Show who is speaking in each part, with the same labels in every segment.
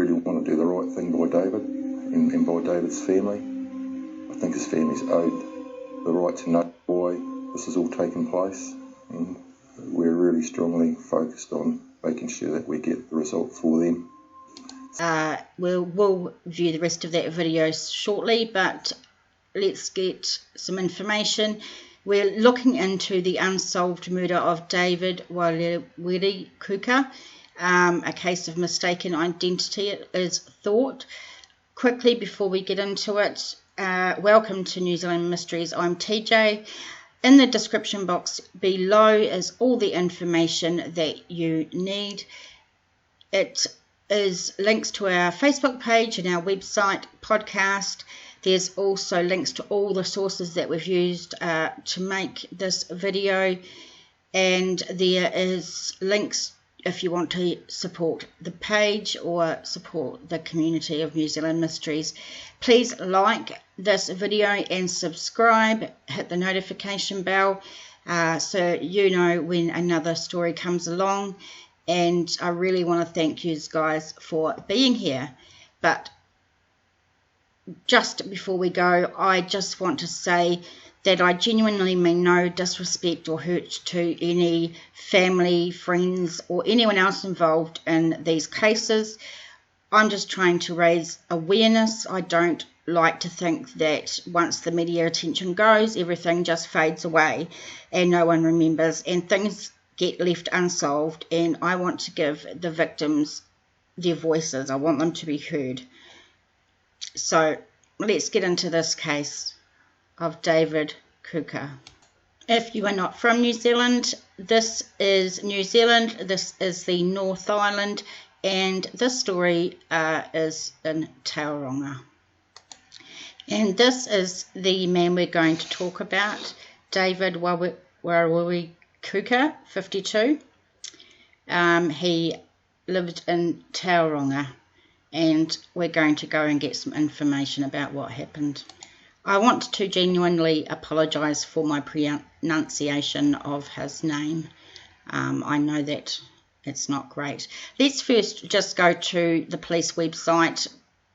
Speaker 1: really want to do the right thing by David and by David's family. I think his family's owed the right to know why this has all taken place, and we're really strongly focused on making sure that we get the result for them.
Speaker 2: We'll view the rest of that video shortly, but let's get some information. We're looking into the unsolved murder of David Rawiri Kuka, a case of mistaken identity, it is thought. Quickly, before we get into it, welcome to New Zealand Mysteries. I'm TJ. In the description box below is all the information that you need. It is links to our Facebook page and our website, podcast. There's also links to all the sources that we've used to make this video, and there is links if you want to support the page or support the community of New Zealand Mysteries. Please like this video and subscribe, hit the notification bell so you know when another story comes along. And I really want to thank you guys for being here. But just before we go, I just want to say that I genuinely mean no disrespect or hurt to any family, friends, or anyone else involved in these cases. I'm just trying to raise awareness. I don't like to think that once the media attention goes, everything just fades away and no one remembers and things get left unsolved, and I want to give the victims their voices. I want them to be heard. So let's get into this case of David Kuka. If you are not from New Zealand, this is New Zealand, this is the North Island, and this story is in Tauranga. And this is the man we're going to talk about, David Rawiri Kuka, 52. He lived in Tauranga, and we're going to go and get some information about what happened. I want to genuinely apologise for my pronunciation of his name. I know that it's not great. Let's first just go to the police website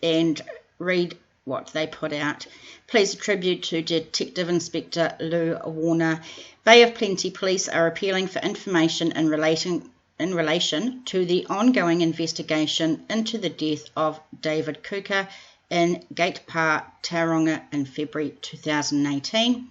Speaker 2: and read what they put out. Please attribute to Detective Inspector Lou Warner. Bay of Plenty Police are appealing for information in relation to the ongoing investigation into the death of David Kuka in Gate Park, Tauranga in February 2018.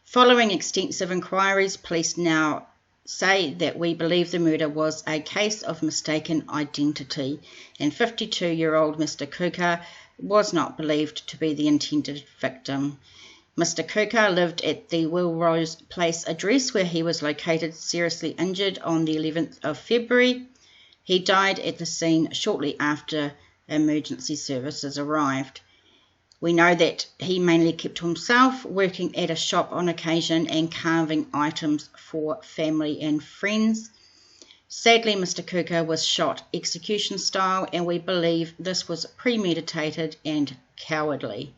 Speaker 2: Following extensive inquiries, police now say that we believe the murder was a case of mistaken identity, and 52-year-old Mr. Kuka was not believed to be the intended victim. Mr. Kuka lived at the Willrose Place address where he was located seriously injured on the 11th of February. He died at the scene shortly after emergency services arrived. We know that he mainly kept to himself, working at a shop on occasion and carving items for family and friends. Sadly, Mr. Kuka was shot execution style, and we believe this was premeditated and cowardly.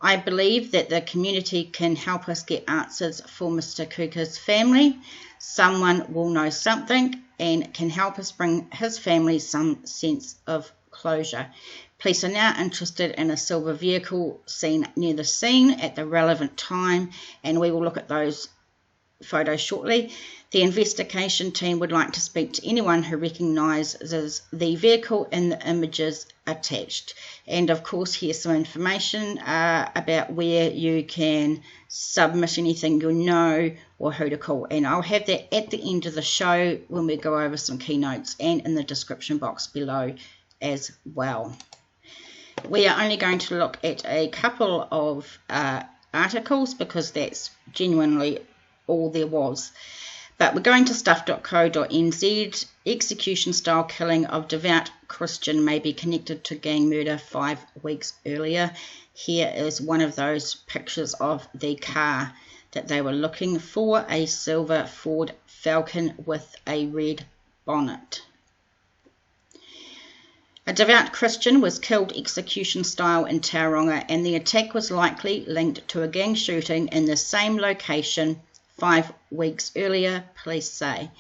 Speaker 2: I believe that the community can help us get answers for Mr. Kuka's family. Someone will know something and can help us bring his family some sense of closure. Police are now interested in a silver vehicle seen near the scene at the relevant time, and we will look at those photos shortly. The investigation team would like to speak to anyone who recognises the vehicle in the images attached. And of course, here's some information about where you can submit anything you know or who to call. And I'll have that at the end of the show when we go over some keynotes and in the description box below as well. We are only going to look at a couple of articles because that's genuinely all there was. But we're going to stuff.co.nz. Execution style killing of devout Christian may be connected to gang murder 5 weeks earlier. Here is one of those pictures of the car that they were looking for, a silver Ford Falcon with a red bonnet. A devout Christian was killed execution style in Tauranga, and the attack was likely linked to a gang shooting in the same location 5 weeks earlier, police say.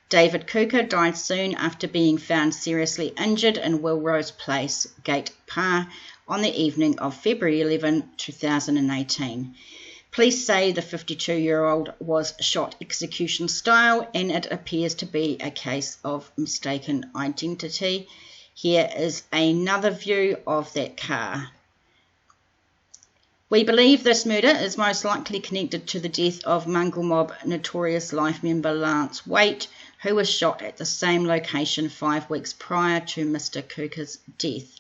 Speaker 2: David Kuka died soon after being found seriously injured in Willrose Place, Gate Pa, on the evening of February 11, 2018. Police say the 52-year-old was shot execution style, and it appears to be a case of mistaken identity. Here is another view of that car. We believe this murder is most likely connected to the death of Mungal Mob Notorious Life member Lance Waite, who was shot at the same location 5 weeks prior to Mr. Kuka's death.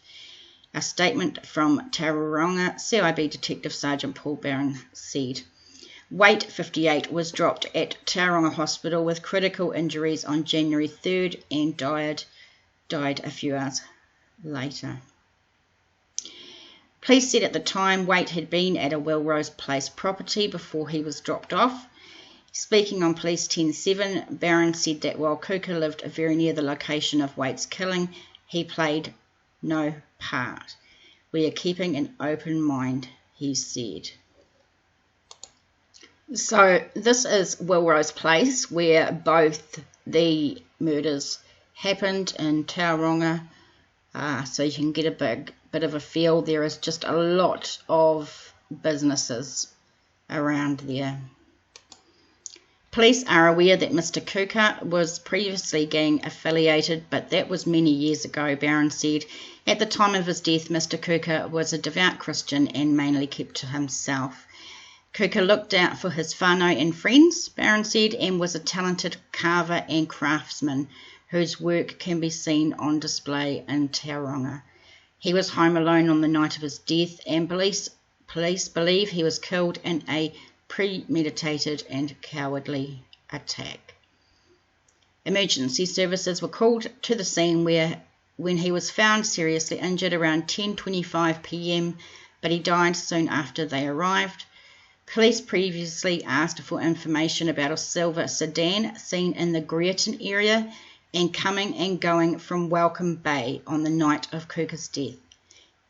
Speaker 2: A statement from Tauranga CIB Detective Sergeant Paul Barron said, Waite, 58, was dropped at Tauranga Hospital with critical injuries on January 3rd and died a few hours later. Police said at the time Waite had been at a Willrose Place property before he was dropped off. Speaking on Police 10-7, Barron said that while Kuka lived very near the location of Waite's killing, he played no part. We are keeping an open mind, he said. So this is Willrose Place, where both the murders happened in Tauranga. So you can get a bit of a feel. There is just a lot of businesses around there. Police are aware that Mr. Kuka was previously gang affiliated, but that was many years ago, Barron said. At the time of his death, Mr. Kuka was a devout Christian and mainly kept to himself. Kuka looked out for his whānau and friends, Barron said, and was a talented carver and craftsman whose work can be seen on display in Tauranga. He was home alone on the night of his death, and police believe he was killed in a premeditated and cowardly attack. Emergency services were called to the scene when he was found seriously injured around 10:25 p.m, but he died soon after they arrived. Police previously asked for information about a silver sedan seen in the Greerton area and coming and going from Welcome Bay on the night of Kuka's death.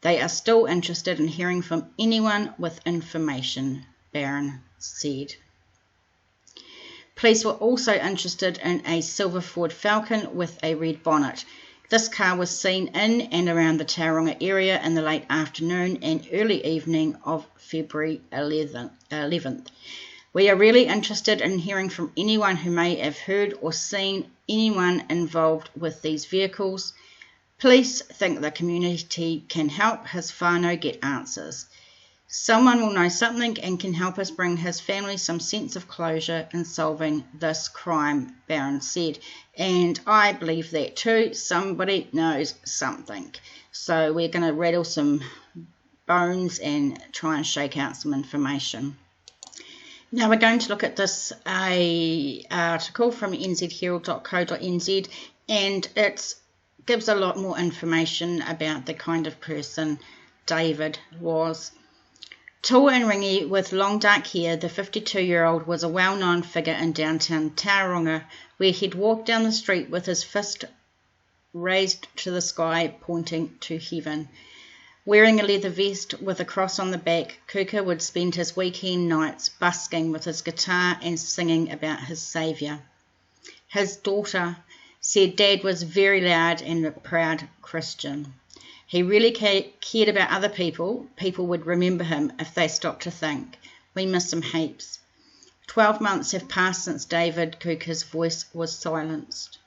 Speaker 2: They are still interested in hearing from anyone with information, Barron said. Police were also interested in a silver Ford Falcon with a red bonnet. This car was seen in and around the Tauranga area in the late afternoon and early evening of February 11th. We are really interested in hearing from anyone who may have heard or seen anyone involved with these vehicles. Police think the community can help his whānau get answers. Someone will know something and can help us bring his family some sense of closure in solving this crime, Barron said. And I believe that too. Somebody knows something. So we're going to rattle some bones and try and shake out some information. Now we're going to look at this article from nzherald.co.nz, and it gives a lot more information about the kind of person David was. Tall and ringy with long dark hair, the 52-year-old was a well-known figure in downtown Tauranga, where he'd walk down the street with his fist raised to the sky, pointing to heaven. Wearing a leather vest with a cross on the back, Kuka would spend his weekend nights busking with his guitar and singing about his saviour. His daughter said Dad was very loud and a proud Christian. He really cared about other people. People would remember him if they stopped to think. We miss him heaps. 12 months have passed since David Kuka's voice was silenced.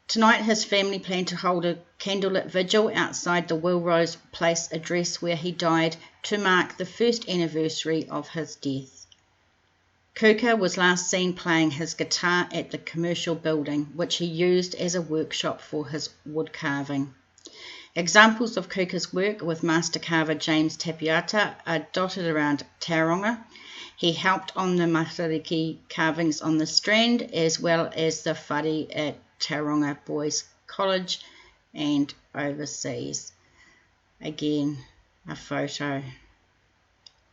Speaker 2: Tonight his family planned to hold a candlelit vigil outside the Willrose Place address where he died to mark the first anniversary of his death. Kuka was last seen playing his guitar at the commercial building, which he used as a workshop for his wood carving. Examples of Kuka's work with master carver James Tapiata are dotted around Tauranga. He helped on the matariki carvings on the Strand, as well as the whare at Tauranga Boys College and overseas. Again, a photo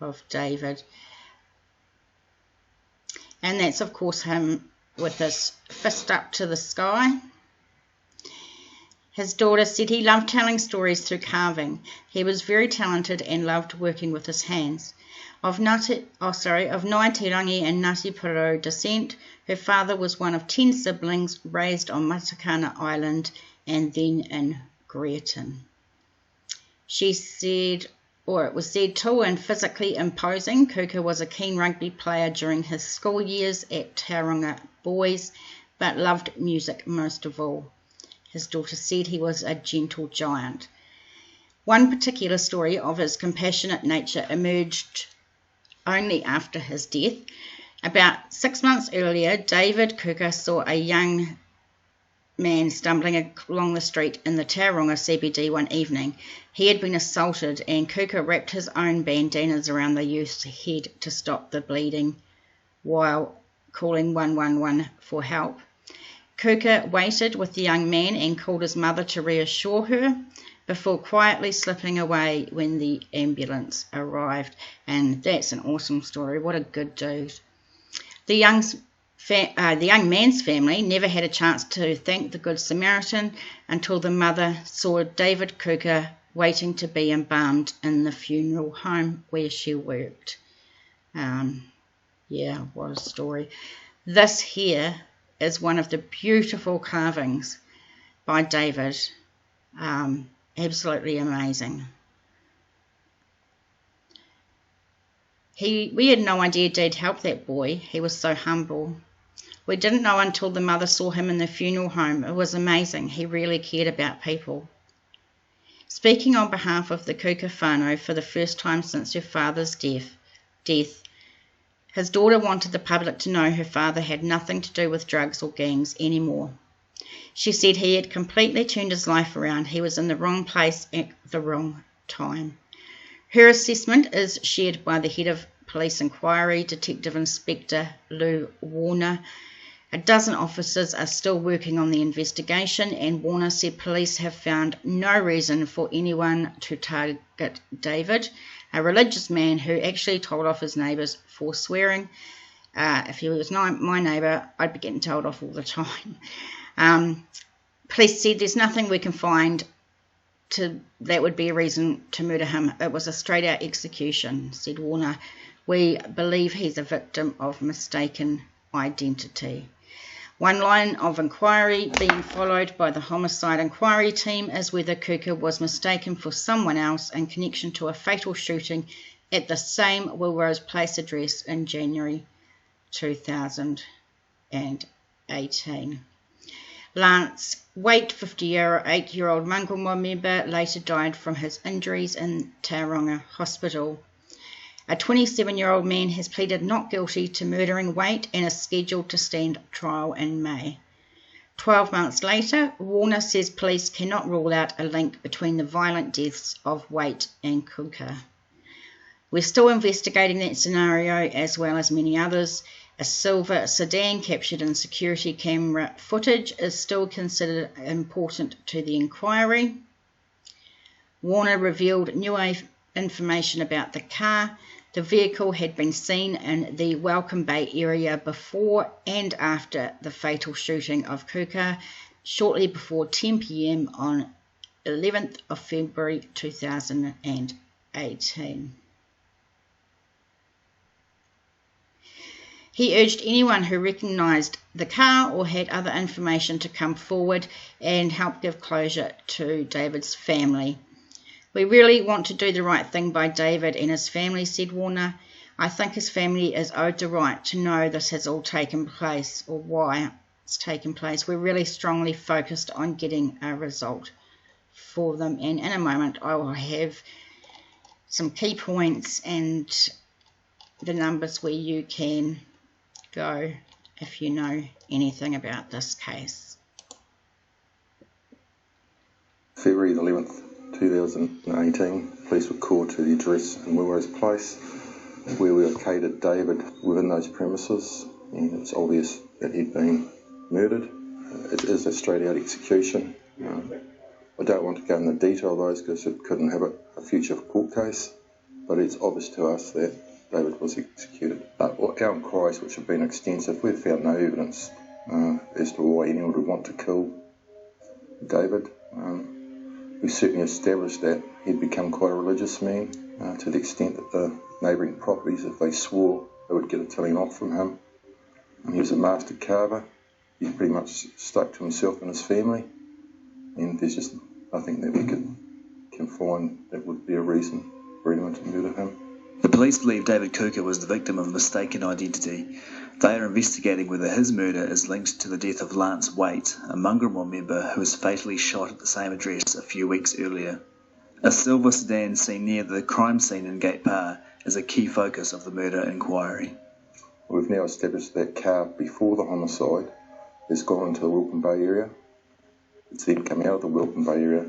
Speaker 2: of David. And that's, of course, him with his fist up to the sky. His daughter said he loved telling stories through carving. He was very talented and loved working with his hands. Of Ngāti Rangi and Ngāti Porou descent, her father was one of 10 siblings raised on Matakana Island and then in Greerton. She said, or it was said, tall and physically imposing, Kuka was a keen rugby player during his school years at Tauranga Boys, but loved music most of all. His daughter said he was a gentle giant. One particular story of his compassionate nature emerged only after his death. About 6 months earlier, David Kuka saw a young man stumbling along the street in the Tauranga CBD one evening. He had been assaulted, and Kuka wrapped his own bandanas around the youth's head to stop the bleeding while calling 111 for help. Kuka waited with the young man and called his mother to reassure her before quietly slipping away when the ambulance arrived. And that's an awesome story. What a good dude. The young man's family never had a chance to thank the Good Samaritan until the mother saw David Kuka waiting to be embalmed in the funeral home where she worked. Yeah, what a story. This here is one of the beautiful carvings by David. Absolutely amazing. We had no idea Dad helped that boy. He was so humble. We didn't know until the mother saw him in the funeral home. It was amazing. He really cared about people. Speaking on behalf of the Kuka whānau for the first time since her father's death, his daughter wanted the public to know her father had nothing to do with drugs or gangs anymore. She said he had completely turned his life around. He was in the wrong place at the wrong time. Her assessment is shared by the head of police inquiry, Detective Inspector Lou Warner. A dozen officers are still working on the investigation, and Warner said police have found no reason for anyone to target David, a religious man who actually told off his neighbours for swearing. If he was my neighbour, I'd be getting told off all the time. Police said there's nothing we can find that would be a reason to murder him. It was a straight-out execution, said Warner. We believe he's a victim of mistaken identity. One line of inquiry being followed by the homicide inquiry team is whether Kuka was mistaken for someone else in connection to a fatal shooting at the same Willrose Place address in January 2018. Lance Waite, 58-year-old Mangumwa member, later died from his injuries in Tauranga Hospital. A 27-year-old man has pleaded not guilty to murdering Waite and is scheduled to stand trial in May. 12 months later, Warner says police cannot rule out a link between the violent deaths of Waite and Kuka. We're still investigating that scenario as well as many others. A silver sedan captured in security camera footage is still considered important to the inquiry. Warner revealed new information about the car. The vehicle had been seen in the Welcome Bay area before and after the fatal shooting of Kuka, shortly before 10 p.m. on 11th of February 2018. He urged anyone who recognised the car or had other information to come forward and help give closure to David's family. We really want to do the right thing by David and his family, said Warner. I think his family is owed the right to know this has all taken place or why it's taken place. We're really strongly focused on getting a result for them. And in a moment, I will have some key points and the numbers where you can go if you know anything about this case.
Speaker 1: February 11th, 2018, police were called to the address in Willrose Place where we located David within those premises, and it's obvious that he'd been murdered. It is a straight-out execution. I don't want to go into detail of those because it could inhibit a future court case, but it's obvious to us that David was executed. Our inquiries, which have been extensive, we've found no evidence as to why anyone would want to kill David. We certainly established that he'd become quite a religious man to the extent that the neighbouring properties if they swore they would get a telling off from him. And he was a master carver. He pretty much stuck to himself and his family, and there's just nothing that we can find that would be a reason for anyone to murder him.
Speaker 3: The police believe David Kuka was the victim of mistaken identity. They are investigating whether his murder is linked to the death of Lance Waite, a Mangurumwa member who was fatally shot at the same address a few weeks earlier. A silver sedan seen near the crime scene in Gate Pa is a key focus of the murder inquiry.
Speaker 1: We've now established that car before the homicide has gone into the Welcome Bay area. It's then come out of the Welcome Bay area,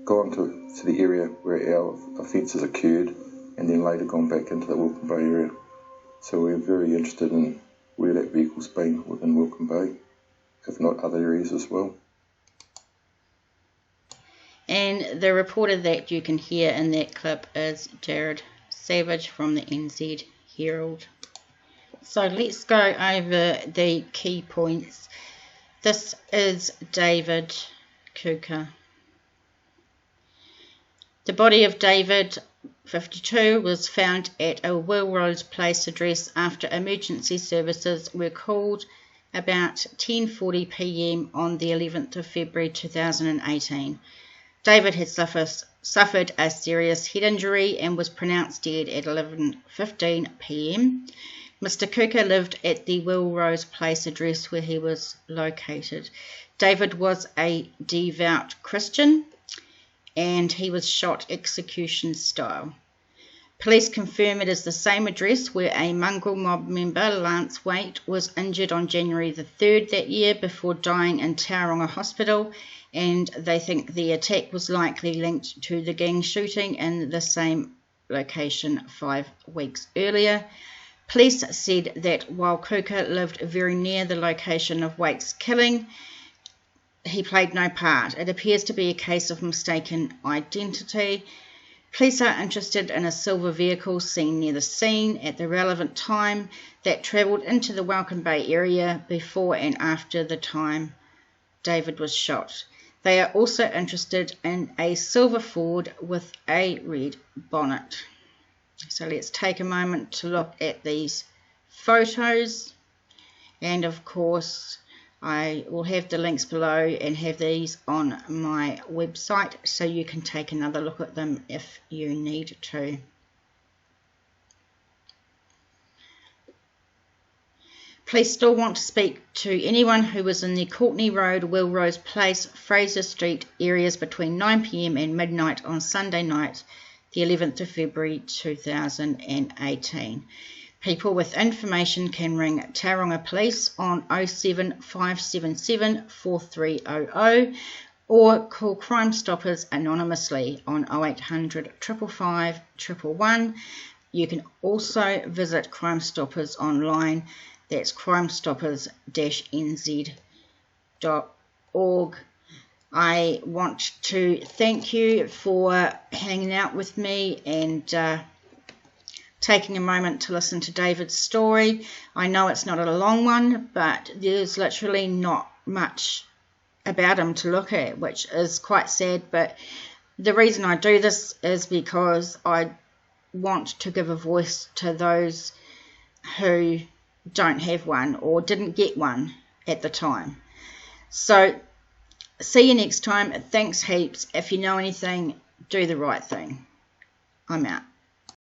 Speaker 1: gone to the area where our offences occurred, and then later gone back into the Welcome Bay area. So we're very interested in where that vehicle's been within Welcome Bay, if not other areas as well.
Speaker 2: And the reporter that you can hear in that clip is Jared Savage from the NZ Herald. So let's go over the key points. This is David Kuka. The body of David, 52, was found at a Willrose Place address after emergency services were called about 10:40 p.m. on the 11th of February 2018. David had suffered a serious head injury and was pronounced dead at 11:15 p.m. Mr. Kuka lived at the Willrose Place address where he was located. David was a devout Christian and he was shot execution style. Police confirm it is the same address where a mongrel mob member, Lance Waite, was injured on January the 3rd that year before dying in Tauranga Hospital, and they think the attack was likely linked to the gang shooting in the same location 5 weeks earlier. Police said that while Kuka lived very near the location of Waite's killing, he played no part. It appears to be a case of mistaken identity. Police are interested in a silver vehicle seen near the scene at the relevant time that travelled into the Welcome Bay area before and after the time David was shot. They are also interested in a silver Ford with a red bonnet. So let's take a moment to look at these photos, and of course I will have the links below and have these on my website so you can take another look at them if you need to. Police still want to speak to anyone who was in the Courtney Road, Willrose Place, Fraser Street areas between 9 p.m. and midnight on Sunday night, the 11th of February 2018. People with information can ring Tauranga Police on 07577 4300 or call Crimestoppers anonymously on 0800 555 111. You can also visit Crimestoppers online. That's crimestoppers-nz.org. I want to thank you for hanging out with me and taking a moment to listen to David's story. I know it's not a long one, but there's literally not much about him to look at, which is quite sad. But the reason I do this is because I want to give a voice to those who don't have one or didn't get one at the time. So see you next time. Thanks heaps. If you know anything, do the right thing. I'm out.